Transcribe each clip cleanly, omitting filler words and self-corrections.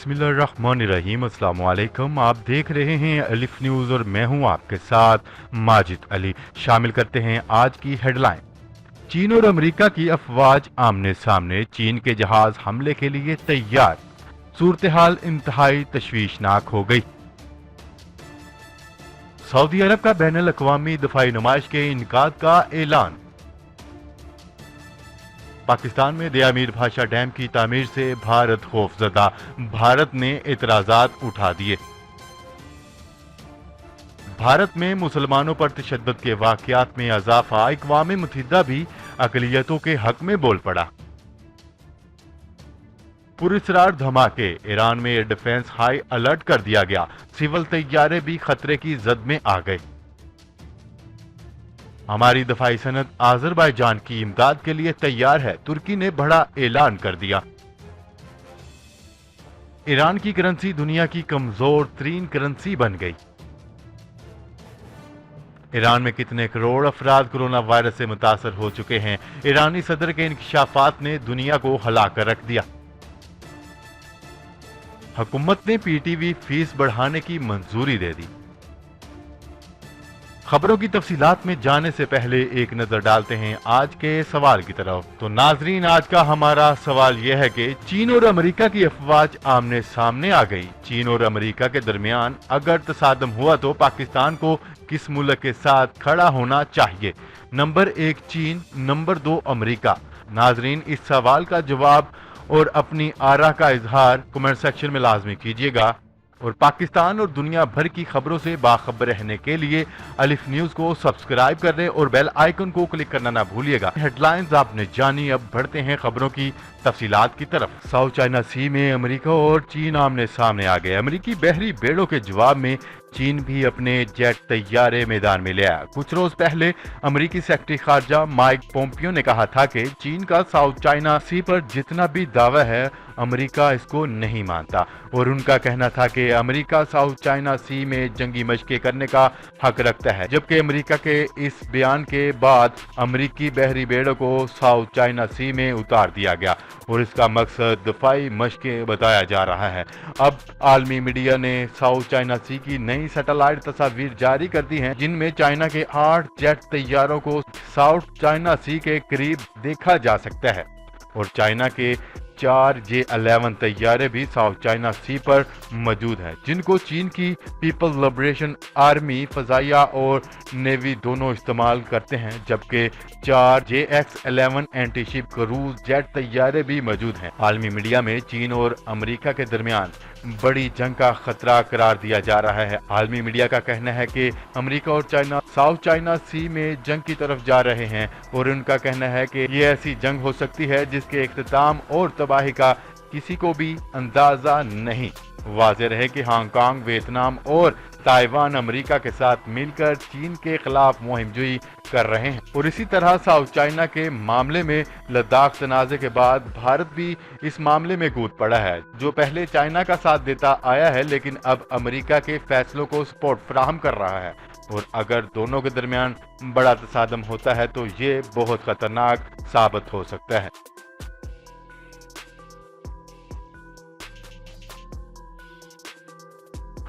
बिस्मिल्लाहिर्रहमानिर्रहीम। अस्सलाम वालेकुम। आप देख रहे हैं अलिफ न्यूज़ और मैं हूं आपके साथ माजिद अली। शामिल करते हैं आज की हेडलाइन। चीन और अमेरिका की अफवाज आमने सामने, चीन के जहाज हमले के लिए तैयार। सूरत हाल इंतहाई तशवीशनाक हो गई। सऊदी अरब का बैनुल अक़वामी दफाई नुमाइश के इनकाद का ऐलान। पाकिस्तान में दयामीर भाषा डैम की तामीर से भारत खौफजदा, भारत ने एतराजात उठा दिए। भारत में मुसलमानों पर तशद्दुद के वाक़यात में इजाफा, अक़वाम मुत्तहिदा भी अक़लियतों के हक में बोल पड़ा। पुरस्रार धमाके, ईरान में एयर डिफेंस हाई अलर्ट कर दिया गया, सिविल तैयारे भी खतरे की जद में आ गए। हमारी दफाई सनत आज़रबाईजान की इमदाद के लिए तैयार है, तुर्की ने बड़ा ऐलान कर दिया। ईरान की करेंसी दुनिया की कमजोर तरीन करेंसी बन गई। ईरान में कितने करोड़ अफराद कोरोना वायरस से मुतासर हो चुके हैं, ईरानी सदर के इंकशाफात ने दुनिया को हिला कर रख दिया। हुकूमत ने पीटीवी फीस बढ़ाने की मंजूरी दे दी। खबरों की तफसीलात में जाने से पहले एक नजर डालते हैं आज के सवाल की तरफ। तो नाजरीन, आज का हमारा सवाल यह है कि चीन और अमेरिका की अफवाज आमने सामने आ गई। चीन और अमेरिका के दरमियान अगर तसादम हुआ तो पाकिस्तान को किस मुल्क के साथ खड़ा होना चाहिए? नंबर 1 चीन, नंबर 2 अमेरिका। नाजरीन, इस सवाल का जवाब और अपनी आरा का इजहार कमेंट सेक्शन में लाजमी कीजिएगा और पाकिस्तान और दुनिया भर की खबरों से बाखबर रहने के लिए अलिफ न्यूज़ को सब्सक्राइब करने और बेल आइकन को क्लिक करना ना भूलिएगा। हेडलाइंस आपने जानी, अब बढ़ते हैं खबरों की तफसीलात की तरफ। साउथ चाइना सी में अमेरिका और चीन आमने सामने आ गए। अमेरिकी बहरी बेड़ों के जवाब में चीन भी अपने जेट तैयारे मैदान में ले आया। कुछ रोज पहले अमेरिकी सेक्रेटरी खारजा माइक पोम्पियो ने कहा था कि चीन का साउथ चाइना सी पर जितना भी दावा है अमेरिका इसको नहीं मानता और उनका कहना था कि अमेरिका साउथ चाइना सी में जंगी मशक़ें करने का हक रखता है। जबकि अमेरिका के इस बयान के बाद अमेरिकी बहरी बेड़ों को साउथ चाइना सी में उतार दिया गया और इसका मकसद दफाई मशक़ें बताया जा रहा है। अब आलमी मीडिया ने साउथ चाइना सी की नई सैटेलाइट तस्वीर जारी कर दी हैं, जिनमें चाइना के 8 जेट तैयारों को साउथ चाइना सी के करीब देखा जा सकता है और चाइना के 4 J-11 तैयारे भी साउथ चाइना सी पर मौजूद हैं, जिनको चीन की पीपल्स लिबरेशन आर्मी फजाइया और नेवी दोनों इस्तेमाल करते हैं। जबकि 4 JX-11 एंटीशिप क्रूज जेट तैयारे भी मौजूद हैं। आलमी मीडिया में चीन और अमेरिका के दरमियान बड़ी जंग का खतरा करार दिया जा रहा है। आलमी मीडिया का कहना है कि अमेरिका और चाइना साउथ चाइना सी में जंग की तरफ जा रहे हैं और उनका कहना है कि ये ऐसी जंग हो सकती है जिसके इख्तिताम और तबाही का किसी को भी अंदाजा नहीं। वाज़ेह रहे कि हांगकांग, वियतनाम और ताइवान अमेरिका के साथ मिलकर चीन के खिलाफ मुहिमजोई कर रहे हैं और इसी तरह साउथ चाइना के मामले में लद्दाख तनाज़े के बाद भारत भी इस मामले में कूद पड़ा है, जो पहले चाइना का साथ देता आया है लेकिन अब अमेरिका के फैसलों को सपोर्ट फराहम कर रहा है और अगर दोनों के दरमियान बड़ा तसादम होता है तो ये बहुत खतरनाक साबित हो सकता है।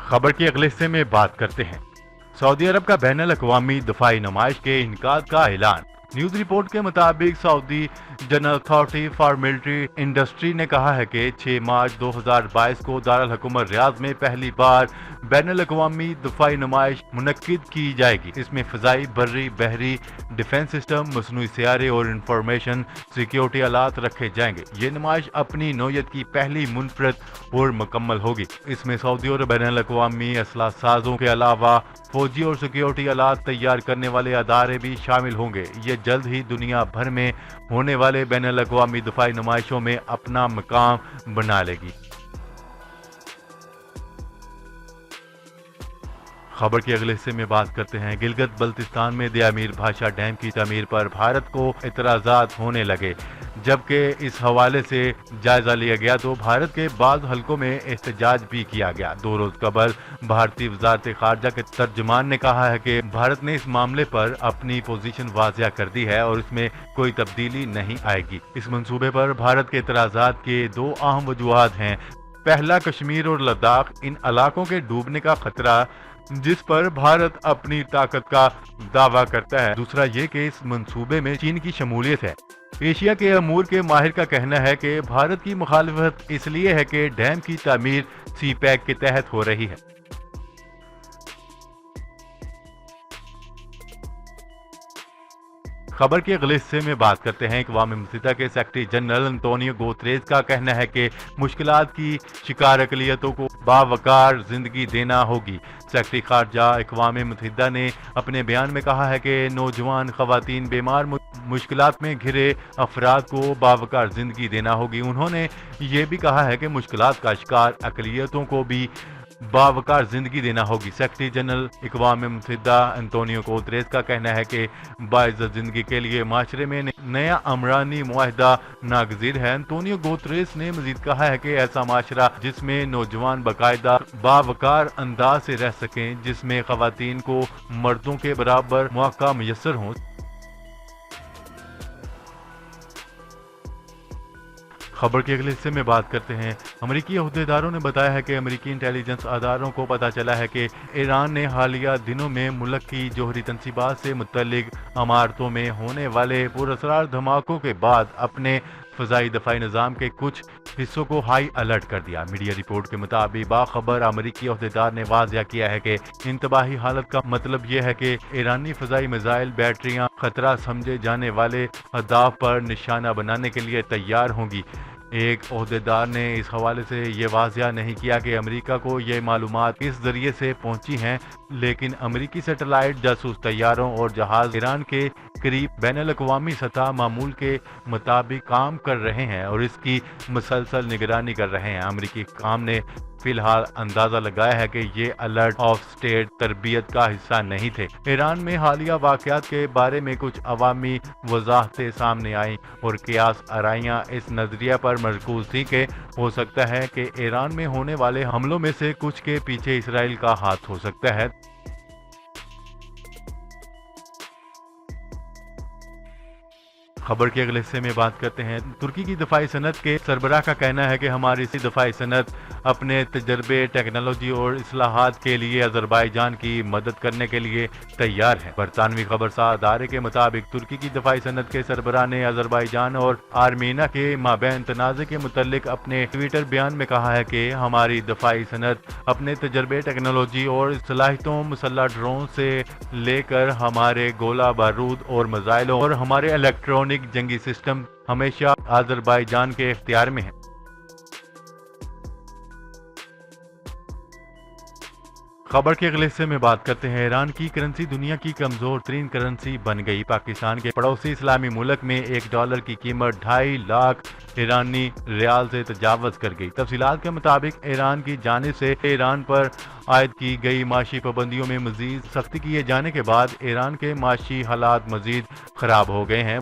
खबर के अगले हिस्से में बात करते हैं। सऊदी अरब का बैनुल अक़वामी दफाई नुमाइश के इनकाद का ऐलान। न्यूज़ रिपोर्ट के मुताबिक Saudi general authority for military industry ने कहा है कि 6 मार्च 2022 को दारुल हुकूमत रियाद में पहली बार बैनुल अक़वामी दफाई नुमाइश मुनक्किद की जाएगी। इसमें फ़ज़ाई, बर्री, बहरी, डिफेंस सिस्टम, मसनूई सियारे और इंफॉर्मेशन सिक्योरिटी आलात रखे जाएंगे। ये नुमाइश अपनी नौयत की पहली मुनफरद और मुकम्मल होगी। इसमें सऊदी और बैनुल अक़वामी असलाह साजों के अलावा फौजी और सिक्योरिटी आलात तैयार करने वाले अदारे भी शामिल होंगे। ये जल्द ही दुनिया भर में होने वाले बैनुल अक़वामी दफाई नुमाइशों में अपना मकाम बना लेगी। खबर के अगले हिस्से में बात करते हैं। गिलगित बल्तिस्तान में दयामीर भाषा डैम की तमीर पर भारत को एतराज़ात होने लगे। जबकि इस हवाले से जायजा लिया गया तो भारत के बाद हलकों में एहतजाज भी किया गया। 2 रोज कबल भारतीय वजारत खारजा के तर्जुमान ने कहा है कि भारत ने इस मामले पर अपनी पोजीशन वाज़िया कर दी है और इसमें कोई तब्दीली नहीं आएगी। इस मंसूबे पर भारत के एतराज़ात के 2 अहम वजूहात हैं। پہلا کشمیر اور لداخ ان علاقوں کے ڈوبنے کا خطرہ جس پر بھارت اپنی طاقت کا دعویٰ کرتا ہے۔ دوسرا یہ کہ اس منصوبے میں چین کی شمولیت ہے۔ ایشیا کے امور کے ماہر کا کہنا ہے کہ بھارت کی مخالفت اس لیے ہے کہ ڈیم کی تعمیر سی پیک کے تحت ہو رہی ہے۔ خبر کے اگلے حصے میں بات کرتے ہیں۔ اقوام متحدہ کے سیکرٹری جنرل انتونیو گوتریز کا کہنا ہے کہ مشکلات کی شکار اقلیتوں کو باوقار زندگی دینا ہوگی۔ سیکرٹری خارجہ اقوام متحدہ نے اپنے بیان میں کہا ہے کہ نوجوان، خواتین، بیمار، مشکلات میں گھرے افراد کو باوقار زندگی دینا ہوگی۔ انہوں نے یہ بھی کہا ہے کہ مشکلات کا شکار اقلیتوں کو بھی باوقار زندگی دینا ہوگی۔ سیکرٹری جنرل اقوام متحدہ انتونیو گوتریز کا کہنا ہے کہ باعزت زندگی کے لیے معاشرے میں نیا عمرانی معاہدہ ناگزیر ہے۔ انتونیو گوتریز نے مزید کہا ہے کہ ایسا معاشرہ جس میں نوجوان باقاعدہ باوقار انداز سے رہ سکیں، جس میں خواتین کو مردوں کے برابر مواقع میسر ہوں۔ خبر کے اگلے حصے میں بات کرتے ہیں۔ امریکی عہدیداروں نے بتایا ہے کہ امریکی انٹیلیجنس اداروں کو پتہ چلا ہے کہ ایران نے حالیہ دنوں میں ملک کی جوہری تنصیبات سے متعلق عمارتوں میں ہونے والے پراسرار دھماکوں کے بعد اپنے فضائی دفاعی نظام کے کچھ حصوں کو ہائی الرٹ کر دیا۔ میڈیا رپورٹ کے مطابق باخبر امریکی عہدیدار نے واضح کیا ہے کہ انتباہی حالت کا مطلب یہ ہے کہ ایرانی فضائی میزائل بیٹریاں خطرہ سمجھے جانے والے اہداف پر نشانہ بنانے کے لیے تیار ہوں گی۔ ایک عہدیدار نے اس حوالے سے یہ واضح نہیں کیا کہ امریکہ کو یہ معلومات کس ذریعے سے پہنچی ہیں، لیکن امریکی سیٹلائٹ، جاسوس طیاروں اور جہاز ایران کے قریب بین الاقوامی سطح معمول کے مطابق کام کر رہے ہیں اور اس کی مسلسل نگرانی کر رہے ہیں۔ امریکی حکام نے فی الحال اندازہ لگایا ہے کہ یہ الرٹ آف اسٹیٹ تربیت کا حصہ نہیں تھے۔ ایران میں حالیہ واقعات کے بارے میں کچھ عوامی وضاحتیں سامنے آئیں اور قیاس آرائیاں اس نظریہ پر مرکوز تھیں کہ ہو سکتا ہے کہ ایران میں ہونے والے حملوں میں سے کچھ کے پیچھے اسرائیل کا ہاتھ ہو سکتا ہے۔ خبر کے اگلے حصے میں بات کرتے ہیں۔ ترکی کی دفاعی صنعت کے سربراہ کا کہنا ہے کہ ہماری دفاعی صنعت اپنے تجربے، ٹیکنالوجی اور اصلاحات کے لیے آذربائیجان کی مدد کرنے کے لیے تیار ہے۔ برطانوی خبرساز ادارے کے مطابق ترکی کی دفاعی صنعت کے سربراہ نے آذربائیجان اور آرمینیا کے مابین تنازع کے متعلق اپنے ٹویٹر بیان میں کہا ہے کہ ہماری دفاعی صنعت اپنے تجربے، ٹیکنالوجی اور صلاحیتوں، مسلح ڈرون سے لے کر ہمارے گولہ بارود اور میزائلوں اور ہمارے الیکٹرونک جنگی سسٹم ہمیشہ آذربائیجان کے اختیار میں ہیں۔ خبر کے اگلے حصے میں بات کرتے ہیں۔ ایران کی کرنسی دنیا کی کمزور ترین کرنسی بن گئی۔ پاکستان کے پڑوسی اسلامی ملک میں $1 کی قیمت 2.5 لاکھ ایرانی ریال سے تجاوز کر گئی۔ تفصیلات کے مطابق ایران کی جانب سے ایران پر عائد کی گئی معاشی پابندیوں میں مزید سختی کیے جانے کے بعد ایران کے معاشی حالات مزید خراب ہو گئے ہیں۔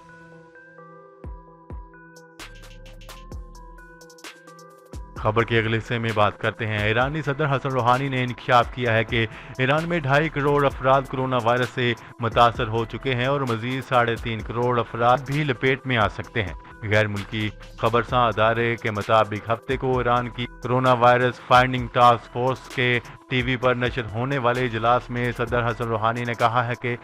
خبر کے اگلے حصے میں بات کرتے ہیں۔ ایرانی صدر حسن روحانی نے انکشاف کیا ہے کہ ایران میں 2.5 کروڑ افراد کرونا وائرس سے متاثر ہو چکے ہیں اور مزید 3.5 کروڑ افراد بھی لپیٹ میں آ سکتے ہیں۔ غیر ملکی خبرساز ادارے کے مطابق ہفتے کو ایران کی corona virus finding task force کے ٹی وی پر نشر ہونے والے اجلاس میں صدر حسن روحانی نے کہا ہے کہ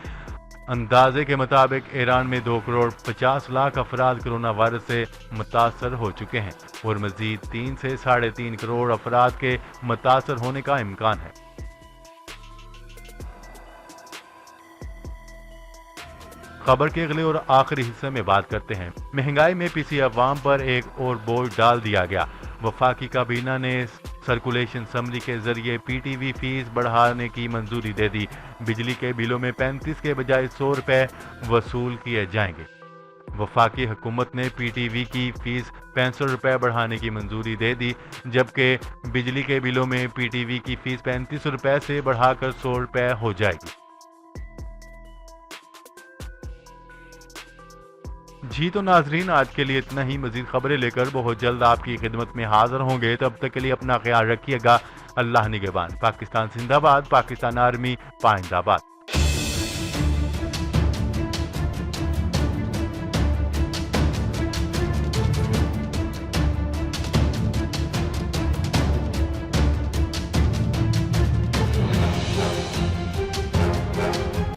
اندازے کے مطابق ایران میں 2 کروڑ 50 لاکھ افراد کرونا وائرس سے متاثر ہو چکے ہیں اور مزید 3 سے 3.5 کروڑ افراد کے متاثر ہونے کا امکان ہے۔ خبر کے اگلے اور آخری حصے میں بات کرتے ہیں۔ مہنگائی میں پسی عوام پر ایک اور بوجھ ڈال دیا گیا۔ وفاقی کابینہ نے سرکولیشن اسمبلی کے ذریعے پی ٹی وی فیس بڑھانے کی منظوری دے دی۔ بجلی کے بلوں میں 35 کے بجائے 100 روپے وصول کیے جائیں گے۔ وفاقی حکومت نے پی ٹی وی کی فیس 65 روپے بڑھانے کی منظوری دے دی، جبکہ بجلی کے بلوں میں پی ٹی وی کی فیس 35 روپے سے بڑھا کر 100 روپے ہو جائے گی۔ جی تو ناظرین، آج کے لیے اتنا ہی۔ مزید خبریں لے کر بہت جلد آپ کی خدمت میں حاضر ہوں گے۔ تب تک کے لیے اپنا خیال رکھیے گا۔ اللہ نگہبان۔ پاکستان زندہ باد، پاکستان آرمی پائندہ باد۔